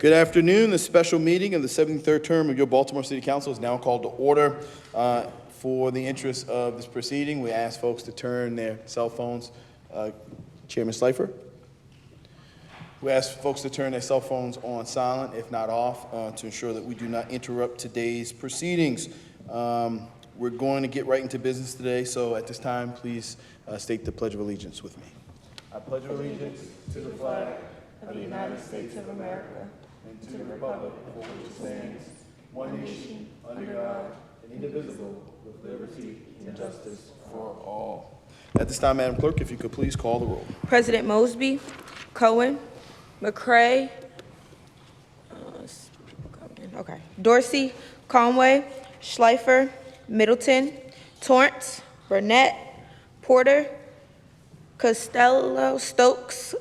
Good afternoon. The special meeting of the 73rd term of your Baltimore City Council is now called to order. For the interest of this proceeding, we ask folks to turn their cell phones. Chairman Schleifer. We ask folks to turn their cell phones on silent, if not off, to ensure that we do not interrupt today's proceedings. We're going to get right into business today, so at this time, please state the Pledge of Allegiance with me. I pledge allegiance to the flag of the United States of America and to the republic for which it stands, one nation, under God, indivisible, with liberty and justice for all. At this time, Madam Clerk, if you could please call the roll. President Mosby, Cohen, McCray, Dorsey, Conway, Schleifer, Middleton, Torrance, Burnett, Porter, Costello, Stokes,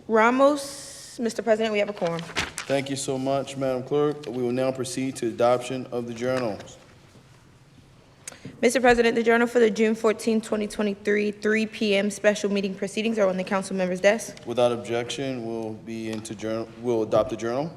Ramos. Mr. President, we have a quorum. Thank you so much, Madam Clerk. We will now proceed to adoption of the journals. Mr. President, the journal for the June 14, 2023, 3 p.m. special meeting proceedings are on the council member's desk. Without objection, we'll adopt the journal.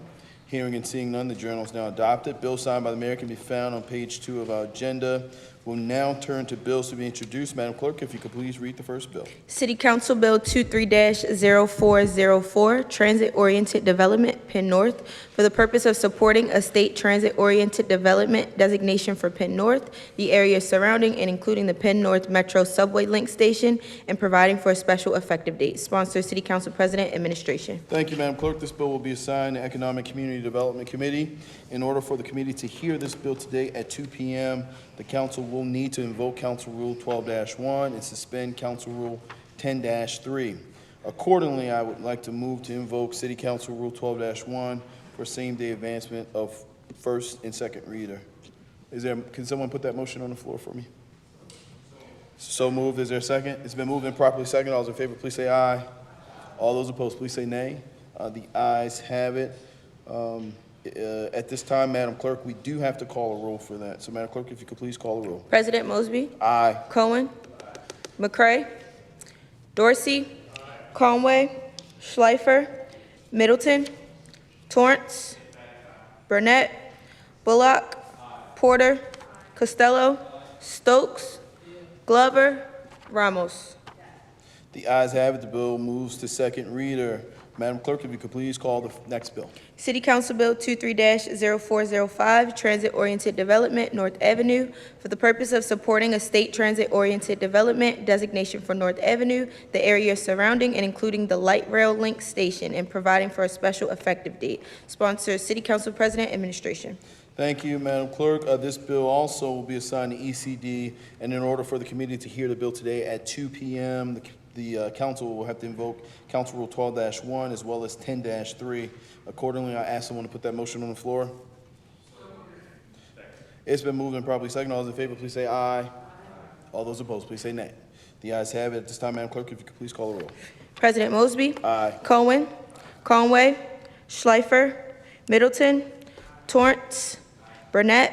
Hearing and seeing none, the journal is now adopted. Bill signed by the mayor can be found on page 2 of our agenda. We'll now turn to bills to be introduced. Madam Clerk, if you could please read the first bill. City Council Bill 23-0404, Transit-Oriented Development, Penn North, for the purpose of supporting a state transit-oriented development designation for Penn North, the area surrounding and including the Penn North Metro Subway Link Station, and providing for a special effective date. Sponsor, City Council President, Administration. Thank you, Madam Clerk. This bill will be assigned to Economic Community Development Committee. In order for the committee to hear this bill today at 2 p.m., the council will need to invoke Council Rule 12-1 and suspend Council Rule 10-3. Accordingly, I would like to move to invoke City Council Rule 12-1 for same-day advancement of first and second reader. Can someone put that motion on the floor for me? So moved. Is there a second? It's been moved and properly seconded. All those in favor, please say aye. All those opposed, please say nay. The ayes have it. At this time, Madam Clerk, we do have to call a roll for that. So, Madam Clerk, if you could please call a roll. President Mosby. Aye. Cohen. McCray. Dorsey. Conway. Schleifer. Middleton. Torrance. Burnett. Bullock. Porter. Costello. Stokes. Glover. Ramos. The ayes have it. The bill moves to second reader. Madam Clerk, if you could please call the next bill. City Council Bill 23-0405, Transit-Oriented Development, North Avenue, for the purpose of supporting a state transit-oriented development designation for North Avenue, the area surrounding and including the light rail link station, and providing for a special effective date. Sponsor, City Council President, Administration. Thank you, Madam Clerk. This bill also will be assigned to ECD, and in order for the committee to hear the bill today at 2 p.m., the council will have to invoke Council Rule 12-1 as well as 10-3. Accordingly, I ask someone to put that motion on the floor. It's been moved and properly seconded. All those in favor, please say aye. All those opposed, please say nay. The ayes have it. At this time, Madam Clerk, if you could please call the roll. President Mosby. Aye. Cohen. Conway. Schleifer. Middleton. Torrance. Burnett.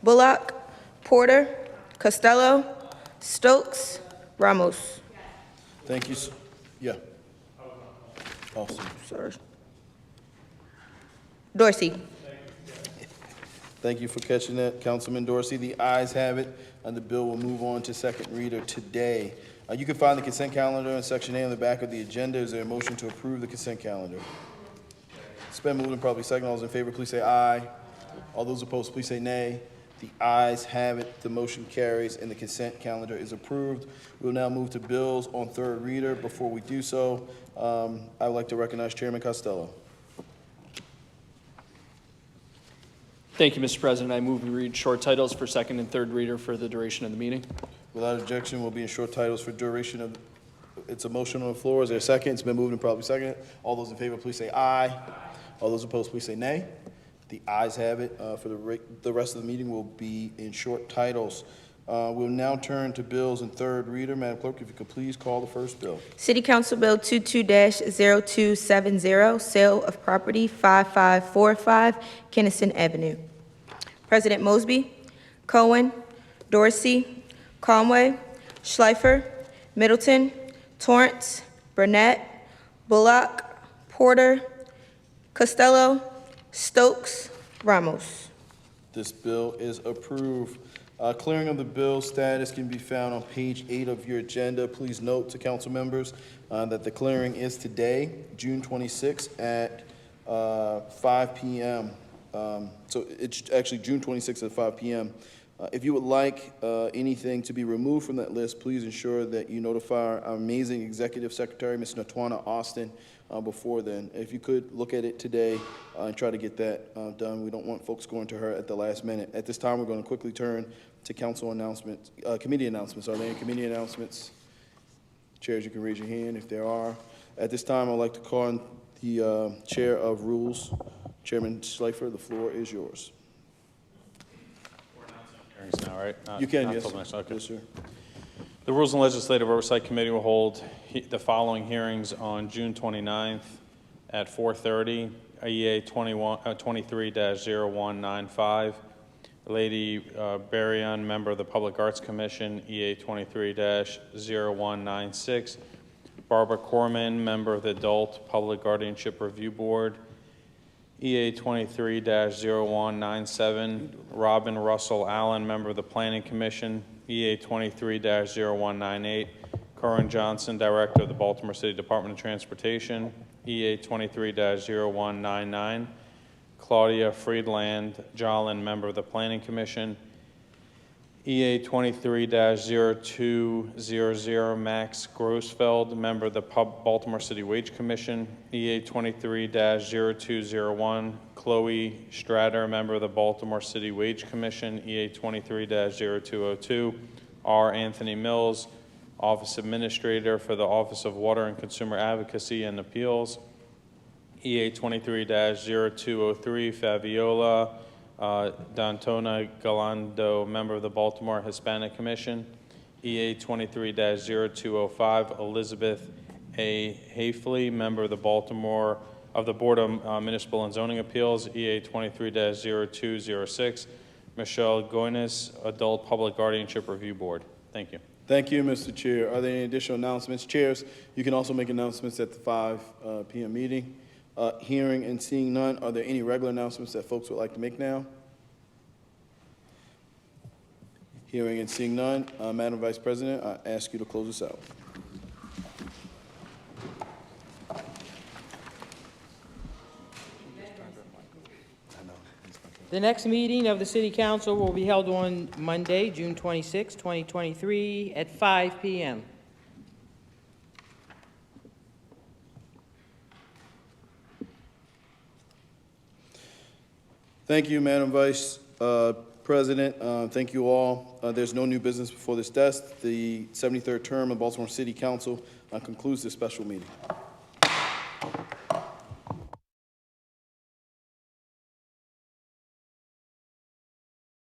Bullock. Porter. Costello. Stokes. Ramos. Thank you. Yeah. Awesome. Sorry. Dorsey. Thank you for catching that, Councilman Dorsey. The ayes have it, and the bill will move on to second reader today. You can find the consent calendar in Section A on the back of the agenda. Is there a motion to approve the consent calendar? It's been moved and probably second. All those in favor, please say aye. All those opposed, please say nay. The ayes have it. The motion carries, and the consent calendar is approved. We'll now move to bills on third reader. Before we do so, I would like to recognize Chairman Costello. Thank you, Mr. President. I move we read short titles for second and third reader for the duration of the meeting. Without objection, we'll be in short titles for duration of. It's a motion on the floor. Is there a second? It's been moved and probably seconded. All those in favor, please say aye. All those opposed, please say nay. The ayes have it. For the rest of the meeting will be in short titles. We'll now turn to bills in third reader. Madam Clerk, if you could please call the first bill. City Council Bill 22-0270, Sale of Property 5545 Kennison Avenue. President Mosby, Cohen, Dorsey, Conway, Schleifer, Middleton, Torrance, Burnett, Bullock, Porter, Costello, Stokes, Ramos. This bill is approved. Clearing of the bill status can be found on page 8 of your agenda. Please note to council members that the clearing is today, June 26th at 5 p.m. So it's actually June 26th at 5 p.m. If you would like anything to be removed from that list, please ensure that you notify our amazing Executive Secretary, Ms. Natwana Austin, before then. If you could look at it today and try to get that done. We don't want folks going to her at the last minute. At this time, we're going to quickly turn to council announcements, committee announcements. Are there any committee announcements? Chairs, you can raise your hand if there are. At this time, I'd like to call on the Chair of Rules, Chairman Schleifer. The floor is yours. Hearings now, right? You can, Not yes. till the next- okay. Yes, sir. The Rules and Legislative Oversight Committee will hold the following hearings on June 29th at 4:30, EA 23-0195. Lady Berrien, member of the Public Arts Commission, EA 23-0196. Barbara Corman, member of the Adult Public Guardianship Review Board, EA 23-0197. Robin Russell Allen, member of the Planning Commission, EA 23-0198. Corin Johnson, Director of the Baltimore City Department of Transportation, EA 23-0199. Claudia Friedland Jolin, member of the Planning Commission, EA 23-0200. Max Grossfeld, member of the Baltimore City Wage Commission, EA 23-0201. Chloe Stratter, member of the Baltimore City Wage Commission, EA 23-0202. R. Anthony Mills, Office Administrator for the Office of Water and Consumer Advocacy and Appeals, EA 23-0203. Fabiola Dantona Galando, member of the Baltimore Hispanic Commission, EA 23-0205. Elizabeth A. Hafley, member of the Board of Municipal and Zoning Appeals, EA 23-0206. Michelle Goines, Adult Public Guardianship Review Board. Thank you. Thank you, Mr. Chair. Are there any additional announcements? Chairs, you can also make announcements at the 5 p.m. meeting. Hearing and seeing none, are there any regular announcements that folks would like to make now? Hearing and seeing none, Madam Vice President, I ask you to close this out. The next meeting of the City Council will be held on Monday, June 26, 2023, at 5 p.m. Thank you, Madam Vice President. Thank you all. There's no new business before this desk. The 73rd term of Baltimore City Council concludes this special meeting.